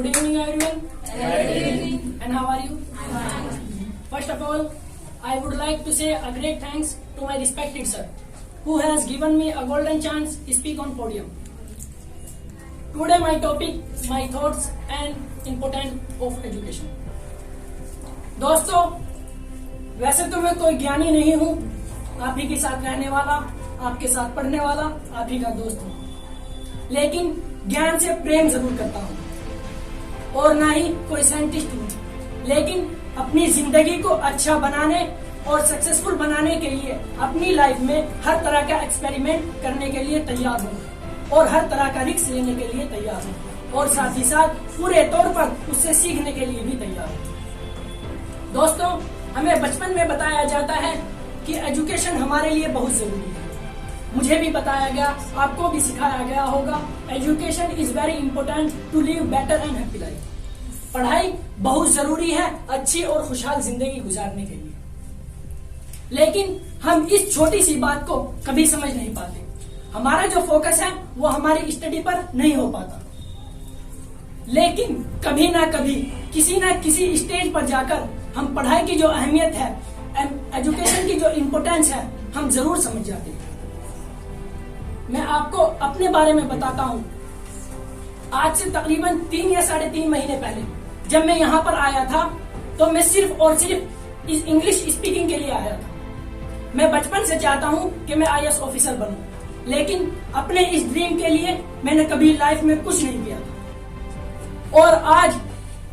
Good evening, everyone. Good evening. And how are you? First of all, I would like to say a great thanks to my respected sir, who has given me a golden chance to speak on podium. Today my topic, my thoughts and importance of education. दोस्तों, वैसे तो मैं कोई ज्ञानी नहीं हूँ, आप ही के साथ रहने वाला, आपके साथ पढ़ने वाला, आप ही का दोस्त हूँ। लेकिन ज्ञान से प्रेम जरूर करता हूँ और ना ही कोई साइंटिस्ट हूँ, लेकिन अपनी जिंदगी को अच्छा बनाने और सक्सेसफुल बनाने के लिए अपनी लाइफ में हर तरह का एक्सपेरिमेंट करने के लिए तैयार हूँ और हर तरह का रिस्क लेने के लिए तैयार हूँ और साथ ही साथ पूरे तौर पर उससे सीखने के लिए भी तैयार हूँ। दोस्तों, हमें बचपन में बताया जाता है कि एजुकेशन हमारे लिए बहुत जरूरी है। मुझे भी बताया गया, आपको भी सिखाया गया होगा, education is very important to live better and happy life. पढ़ाई बहुत जरूरी है अच्छी और खुशहाल जिंदगी गुजारने के लिए। लेकिन हम इस छोटी सी बात को कभी समझ नहीं पाते। हमारा जो फोकस है वो हमारी स्टडी पर नहीं हो पाता। लेकिन कभी ना कभी किसी ना किसी स्टेज पर जाकर हम पढ़ाई की जो अहमियत है, एजुकेशन की जो इम्पोर्टेंस है, हम जरूर समझ जाते हैं। मैं आपको अपने बारे में बताता हूँ। आज से तकरीबन 3 या 3.5 महीने पहले जब मैं यहाँ पर आया था तो मैं सिर्फ और सिर्फ इस इंग्लिश स्पीकिंग के लिए आया था। मैं बचपन से चाहता हूँ कि मैं IAS ऑफिसर बनूं, लेकिन अपने इस ड्रीम के लिए मैंने कभी लाइफ में कुछ नहीं किया था। और आज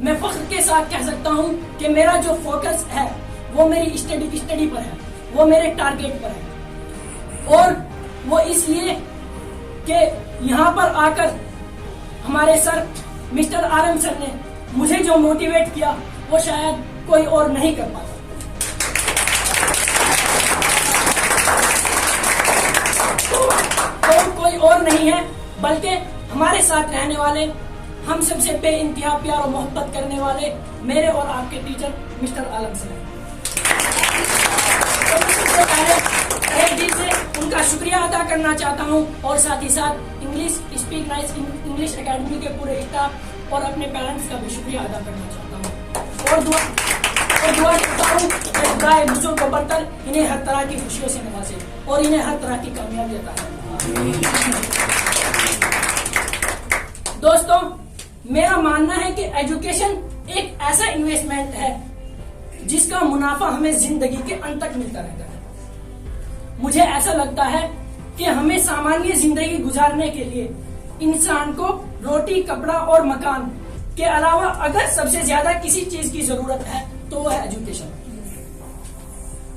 मैं फख्र के साथ कह सकता हूँ कि मेरा जो फोकस है वो मेरी स्टडी पर है, वो मेरे टारगेट पर है। और वो इसलिए कि यहाँ पर आकर हमारे सर मिस्टर RM सर ने मुझे जो मोटिवेट किया वो शायद कोई और नहीं कर पाता। तो कोई और नहीं है बल्कि हमारे साथ रहने वाले, हम सबसे बेइंतहा प्यार और मोहब्बत करने वाले मेरे और आपके टीचर मिस्टर आलम सर हैं। एक दिल से उनका शुक्रिया अदा करना चाहता हूं और साथ ही साथ English speak nice English academy के पूरे स्टाफ और अपने पेरेंट्स का भी शुक्रिया अदा करना चाहता हूं और दुआ करता हूं कि खुदा बच्चों को बरतर इन्हें हर तरह की खुशियों से नवाजे और इन्हें हर तरह की कामयाबी अता करे। दोस्तों, मेरा मानना है कि एजुकेशन एक ऐसा इन्वेस्टमेंट है जिसका मुनाफा हमें जिंदगी के अंत तक मिलता रहता है। मुझे ऐसा लगता है कि हमें सामान्य जिंदगी गुजारने के लिए इंसान को रोटी, कपड़ा और मकान के अलावा अगर सबसे ज्यादा किसी चीज की जरूरत है तो वो है एजुकेशन।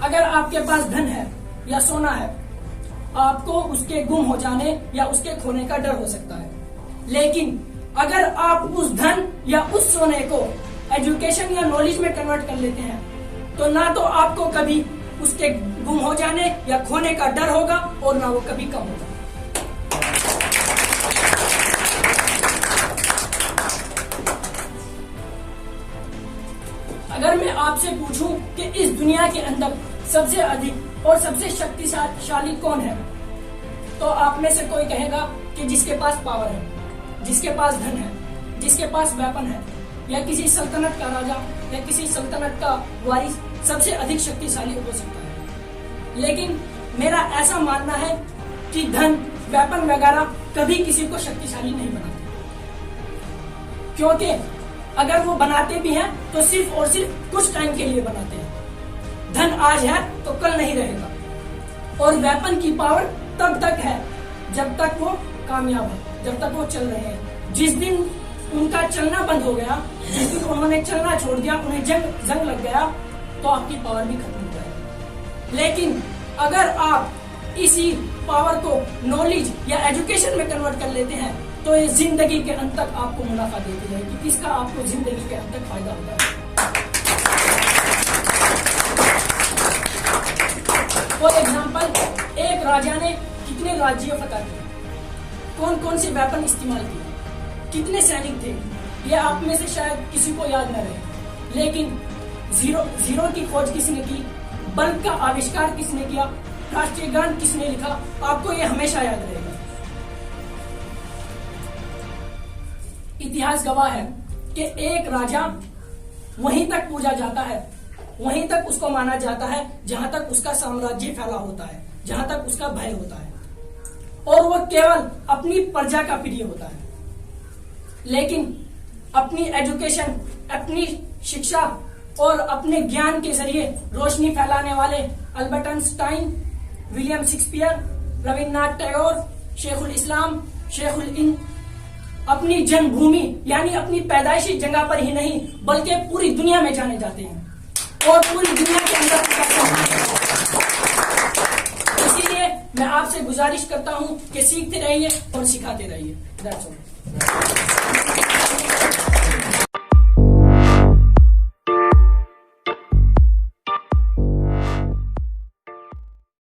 अगर आपके पास धन है या सोना है, आपको उसके गुम हो जाने या उसके खोने का डर हो सकता है। लेकिन अगर आप उस धन या उस सोने को एजुकेशन या नॉलेज में कन्वर्ट कर लेते हैं तो ना तो आपको कभी उसके गुम हो जाने या खोने का डर होगा और ना वो कभी कम होगा। अगर मैं आपसे पूछूं कि इस दुनिया के अंदर सबसे अधिक और सबसे शक्तिशाली कौन है, तो आप में से कोई कहेगा कि जिसके पास पावर है, जिसके पास धन है, जिसके पास वेपन है, या किसी सल्तनत का राजा या किसी सल्तनत का वारिस सबसे अधिक शक्तिशाली हो सकता है। लेकिन मेरा ऐसा मानना है कि धन, वेपन वगैरह कभी किसी को शक्तिशाली नहीं बनाते, क्योंकि अगर वो बनाते भी हैं तो सिर्फ और सिर्फ कुछ टाइम के लिए बनाते हैं। धन आज है तो कल नहीं रहेगा और वेपन की पावर तब तक है जब तक वो कामयाब है, जब तक वो चल रहे हैं। जिस दिन उनका चलना बंद हो गया, जिस दिन उन्होंने चलना छोड़ दिया, उन्हें जंग लग गया, तो आपकी पावर भी खत्म हो जाएगी। लेकिन अगर आप इसी पावर को नॉलेज या एजुकेशन में कन्वर्ट कर लेते हैं तो ये जिंदगी के अंत तक आपको मुनाफा देती रहेगी। इसका आपको जिंदगी के अंत तक फायदा होता है। फॉर एग्जाम्पल, एक राजा ने कितने राज्य फतह किए, कौन कौन से वेपन इस्तेमाल किए, कितने सैनिक थे, ये आप में से शायद किसी को याद न रहे। लेकिन जीरो की खोज किसने की, बल्ब का आविष्कार किसने किया, राष्ट्रीय गान किसने लिखा, आपको ये हमेशा याद रहेगा। इतिहास गवाह है कि एक राजा वहीं तक पूजा जाता है, वहीं तक उसको माना जाता है जहां तक उसका साम्राज्य फैला होता है, जहां तक उसका भय होता है, और वह केवल अपनी प्रजा का प्रिय होता है। लेकिन अपनी एजुकेशन, अपनी शिक्षा और अपने ज्ञान के जरिए रोशनी फैलाने वाले Albert Einstein, William Shakespeare, Rabindranath Tagore, Shaikhul Islam, Shaikhul Hind अपनी जन्मभूमि यानी अपनी पैदाइशी जगह पर ही नहीं बल्कि पूरी दुनिया में जाने जाते हैं और पूरी दुनिया के अंदर इसीलिए मैं आपसे गुजारिश करता हूं कि सीखते रहिए और सिखाते रहिए। That's all.